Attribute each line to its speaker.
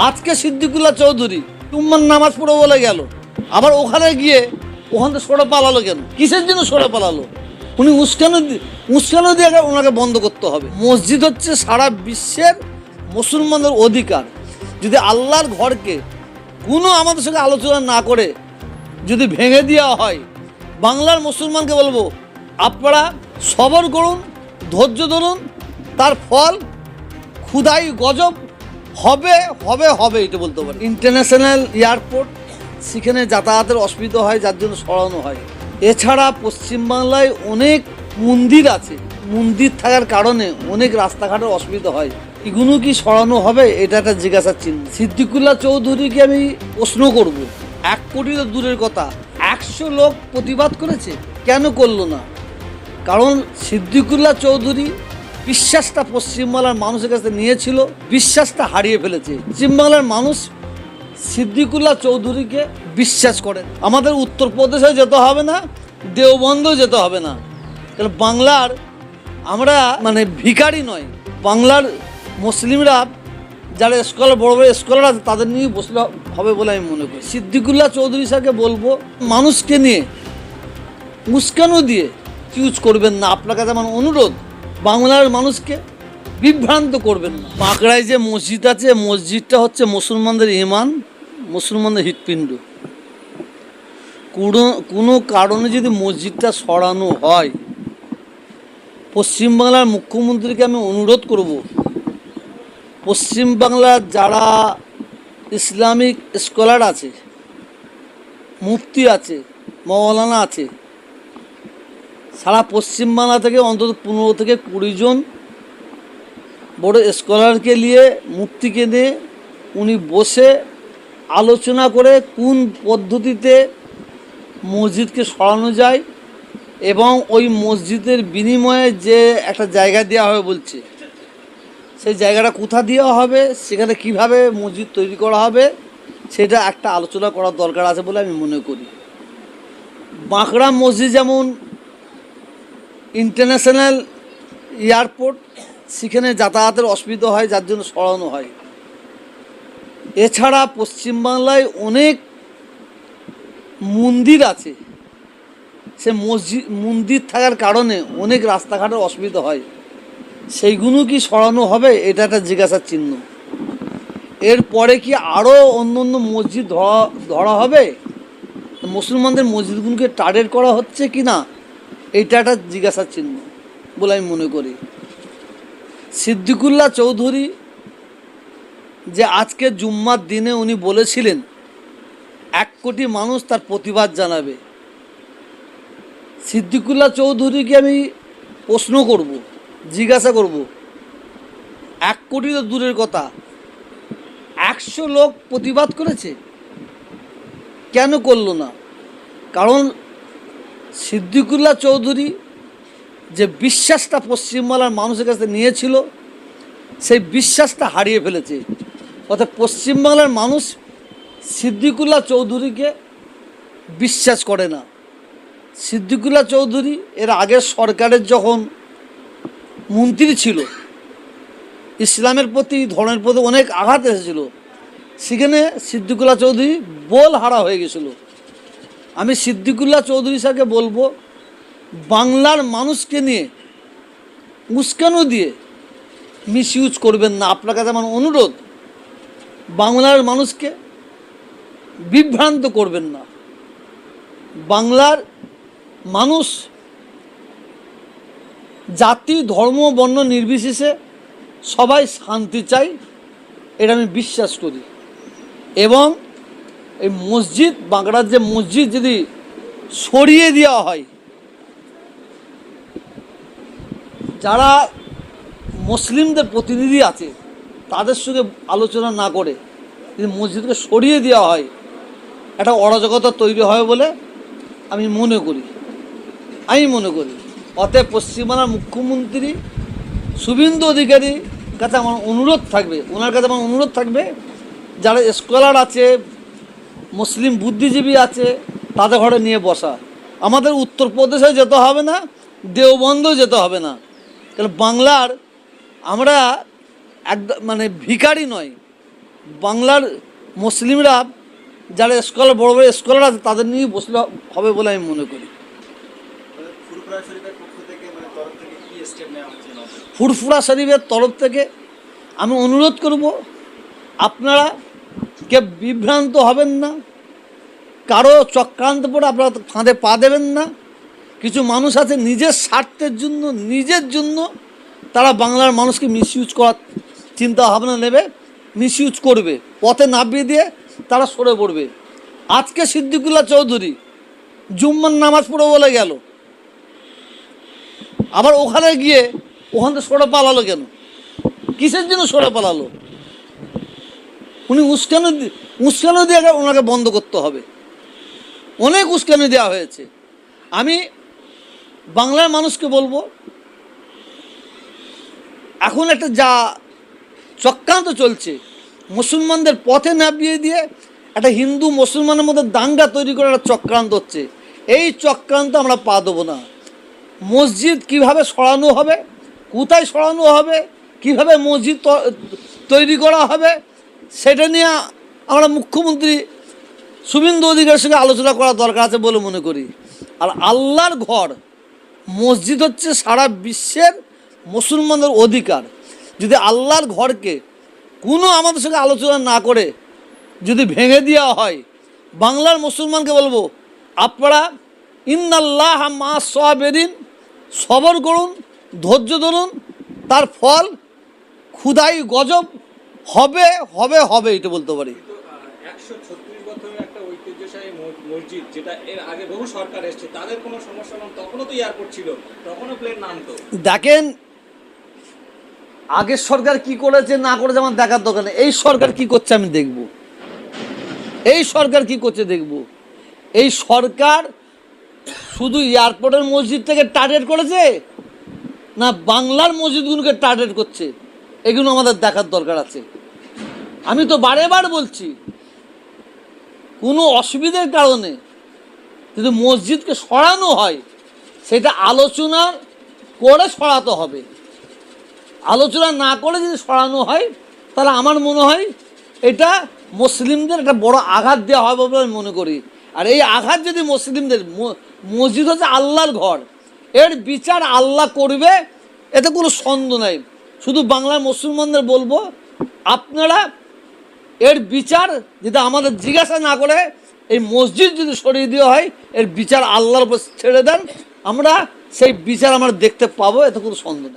Speaker 1: আজকে সিদ্দিকুল্লাহ চৌধুরী তুম্মার নামাজ পড়ে বলে গেল, আবার ওখানে গিয়ে ওখান থেকে সরে পালালো কেন? কিসের জন্য সরে পালালো? উনি উস্কানো দিয়ে ওনাকে বন্ধ করতে হবে। মসজিদ হচ্ছে সারা বিশ্বের মুসলমানদের অধিকার। যদি আল্লাহর ঘরকে কোনো আমাদের সঙ্গে আলোচনা না করে যদি ভেঙে দেওয়া হয়, বাংলার মুসলমানকে বলবো আপনারা সবর করুন, ধৈর্য ধরুন, তার ফল খুদাই গজব হবে হবে হবে, এটা বলতে পারি। ইন্টারন্যাশনাল এয়ারপোর্ট, সেখানে যাতায়াতের অসুবিধা হয়, যার জন্য সরানো হয়। এছাড়া পশ্চিমবাংলায় অনেক মন্দির আছে, মন্দির থাকার কারণে অনেক রাস্তাঘাটের অসুবিধা হয়। এগুলো কি সরানো হবে? এটা একটা জিজ্ঞাসার চিহ্ন। সিদ্দিকুল্লাহ চৌধুরীকে আমি প্রশ্ন করব, 1 কোটি তো দূরের কথা, 100 লোক প্রতিবাদ করেছে, কেন করলো না? কারণ সিদ্দিকুল্লাহ চৌধুরী বিশ্বাসটা পশ্চিমবাংলার মানুষের কাছে নিয়েছিল, বিশ্বাসটা হারিয়ে ফেলেছে। পশ্চিমবাংলার মানুষ সিদ্দিকুল্লাহ চৌধুরীকে বিশ্বাস করেন। আমাদের উত্তরপ্রদেশে যেতে হবে না, দেওবন্দেও যেতে হবে না, কারণ বাংলার আমরা ভিখারি নয়। বাংলার মুসলিমরা যারা স্কলার, বড় বড় স্কলার আছে, তাদের নিয়ে বসলে হবে বলে আমি মনে করি। সিদ্দিকুল্লাহ চৌধুরী স্যারকে বলবো, মানুষকে নিয়ে উস্কানো দিয়ে চুজ করবেন না। আপনার কাছে আমার অনুরোধ, বাংলার মানুষকে বিভ্রান্ত করবেন না। বাঁকড়ায় যে মসজিদ আছে, মসজিদটা হচ্ছে মুসলমানদের ইমান, মুসলমানদের হৃৎপিণ্ড। কোনো কারণে যদি মসজিদটা সরানো হয়, পশ্চিমবাংলার মুখ্যমন্ত্রীকে আমি অনুরোধ করব, পশ্চিমবাংলার যারা ইসলামিক স্কলার আছে, মুফতি আছে, মৌলানা আছে, সারা পশ্চিমবাংলা থেকে অন্তত 15 থেকে 20 জন বড় স্কলারকে নিয়ে, মুফতিকে নিয়ে উনি বসে আলোচনা করে কোন পদ্ধতিতে মসজিদকে সরানো যায়, এবং ওই মসজিদের বিনিময়ে যে একটা জায়গা দেওয়া হবে বলছে, সেই জায়গাটা কোথা দেওয়া হবে, সেখানে কিভাবে মসজিদ তৈরি করা হবে, সেটা একটা আলোচনা করার দরকার আছে বলে আমি মনে করি। বাঁকড়া মসজিদ যেমন ইন্টারন্যাশনাল এয়ারপোর্ট, সেখানে যাতায়াতের অসুবিধা হয়, যার জন্য সরানো হয়। এছাড়া পশ্চিমবাংলায় অনেক মন্দির আছে, সে মন্দির থাকার কারণে অনেক রাস্তাঘাটের অসুবিধা হয়। সেইগুলো কি সরানো হবে? এটা একটা জিজ্ঞাসার চিহ্ন। এরপরে কি আরও অন্য অন্য মসজিদ ধরা হবে? মুসলমানদের মসজিদগুলোকে টার্গেট করা হচ্ছে কি না, এটা একটা জিজ্ঞাসার চিহ্ন বলে আমি মনে করি। সিদ্দিকুল্লাহ চৌধুরী যে আজকে জুম্মার দিনে উনি বলেছিলেন 1 কোটি মানুষ তার প্রতিবাদ জানাবে, সিদ্দিকুল্লাহ চৌধুরীকে আমি প্রশ্ন করব, জিজ্ঞাসা করব, 1 কোটি তো দূরের কথা, 100 লোক প্রতিবাদ করেছে, কেন করলো না? কারণ সিদ্দিকুল্লাহ চৌধুরী যে বিশ্বাসটা পশ্চিমবাংলার মানুষের কাছে নিয়েছিল, সেই বিশ্বাসটা হারিয়ে ফেলেছে। অর্থাৎ পশ্চিমবাংলার মানুষ সিদ্দিকুল্লাহ চৌধুরীকে বিশ্বাস করে না। সিদ্দিকুল্লাহ চৌধুরী এর আগের সরকারের যখন মন্ত্রী ছিল, ইসলামের প্রতি, ধর্মের প্রতি অনেক আঘাত এসেছিল, সেখানে সিদ্দিকুল্লাহ চৌধুরী বোল হারা হয়ে গেছিল। আমি সিদ্দিকুল্লাহ চৌধুরী স্যারকে বলবো, বাংলার মানুষকে নিয়ে উস্কানো দিয়ে মিসইউজ করবেন না। আপনার কাছে আমার অনুরোধ, বাংলার মানুষকে বিভ্রান্ত করবেন না। বাংলার মানুষ জাতি, ধর্ম, বর্ণ নির্বিশেষে সবাই শান্তি চাই, এটা আমি বিশ্বাস করি। এবং এই মসজিদ, বাঁকড়ার যে মসজিদ যদি সরিয়ে দেওয়া হয়, যারা মুসলিমদের প্রতিনিধি আছে তাদের সঙ্গে আলোচনা না করে যদি মসজিদকে সরিয়ে দেওয়া হয়, একটা অরাজকতা তৈরি হয় বলে আমি মনে করি। অতএব পশ্চিমবাংলার মুখ্যমন্ত্রী শুভেন্দু অধিকারীর কাছে আমার অনুরোধ থাকবে, ওনার কাছে আমার অনুরোধ থাকবে, যারা স্কলার আছে, মুসলিম বুদ্ধিজীবী আছে, তাদের ঘরে নিয়ে বসা। আমাদের উত্তরপ্রদেশে যেতে হবে না, দেওবন্দেও যেতে হবে না, কারণ বাংলার আমরা একদম ভিখারি নয়। বাংলার মুসলিমরা যারা স্কলার বড় বড় স্কলার আছে তাদের নিয়ে বসলে হবে বলে আমি মনে করি।
Speaker 2: ফুরফুরা শরীফের পক্ষ থেকে তরফ থেকে কি স্টেপ নেওয়া হচ্ছে?
Speaker 1: ফুরফুরা শরীফের তরফ থেকে আমি অনুরোধ করব, আপনারা কে বিভ্রান্ত হবেন না, কারো চক্রান্ত পড়ে আপনারা ফাঁদে পা দেবেন না। কিছু মানুষ আছে নিজের স্বার্থের জন্য, নিজের জন্য তারা বাংলার মানুষকে মিসইউজ করার চিন্তা ভাবনা নেবে, মিসইউজ করবে, পথে নামিয়ে দিয়ে তারা সরে পড়বে। আজকে সিদ্দিকুল্লাহ চৌধুরী জুম্মার নামাজ পড়ে বলে গেল, আবার ওখানে গিয়ে ওখান থেকে সরে পালালো কেন? কিসের জন্য সরে পালালো? উনি উস্কানো দিয়ে ওনাকে বন্ধ করতে হবে। অনেক উস্কানি দেওয়া হয়েছে। আমি বাংলার মানুষকে বলবো, এখন একটা যা চক্রান্ত চলছে, মুসলমানদের পথে নামিয়ে দিয়ে একটা হিন্দু মুসলমানের মধ্যে দাঙ্গা তৈরি করে একটা চক্রান্ত হচ্ছে। এই চক্রান্ত আমরা পা দেবো না। মসজিদ কিভাবে সরানো হবে, কোথায় সরানো হবে, কিভাবে মসজিদ তৈরি করা হবে, সেটা নিয়ে আমরা মুখ্যমন্ত্রী শুভেন্দু অধিকারীর সঙ্গে আলোচনা করা দরকার আছে বলে মনে করি। আর আল্লাহর ঘর মসজিদ হচ্ছে সারা বিশ্বের মুসলমানদের অধিকার। যদি আল্লাহর ঘরকে কোনো আমাদের সঙ্গে আলোচনা না করে যদি ভেঙে দেওয়া হয়, বাংলার মুসলমানকে বলবো, আপনারা ইন্নাল্লাহ মা সাবিরিন, সবর করুন, ধৈর্য ধরুন, তার ফল খুদাই গজব হবে হবে হবে, এটা বলতে পারি।
Speaker 2: 136 বছরের একটা ঐতিহ্যশালী মসজিদ, যেটা এর আগে বহু সরকার এসেছে, তাদের কোনো সমস্যা নেই। তখনও তো এয়ারপোর্ট ছিল, তখনও প্লেন নামতো।
Speaker 1: দেখেন, আগের সরকার কি করেছে না করেছে আমার দেখার দরকার নেই। এই সরকার কি করছে আমি দেখব। এই সরকার কি করছে দেখব। এই সরকার শুধু এয়ারপোর্টের মসজিদটাকে টার্গেট করেছে না বাংলার মসজিদগুলোকে টার্গেট করছে, এগুলো আমাদের দেখার দরকার আছে। আমি তো বারেবার বলছি, কোনো অসুবিধার কারণে যদি মসজিদকে সরানো হয়, সেটা আলোচনা করে সরাতে হবে। আলোচনা না করে যদি সরানো হয়, তাহলে আমার মনে হয় এটা মুসলিমদের একটা বড় আঘাত দেওয়া হবে বলে আমি মনে করি। আর এই আঘাত যদি মুসলিমদের, মসজিদ হচ্ছে আল্লাহর ঘর, এর বিচার আল্লাহ করবে, এতে কোনো সন্দেহ নাই। শুধু বাংলার মুসলমানদের বলবো, আপনারা এর বিচার যদি আমাদের জিজ্ঞাসা না করে এই মসজিদ যদি সরিয়ে দেওয়া হয়, এর বিচার আল্লাহর উপর ছেড়ে দেন, আমরা সেই বিচার আমরা দেখতে পাবো, এতে কোনো সন্দেহ নেই।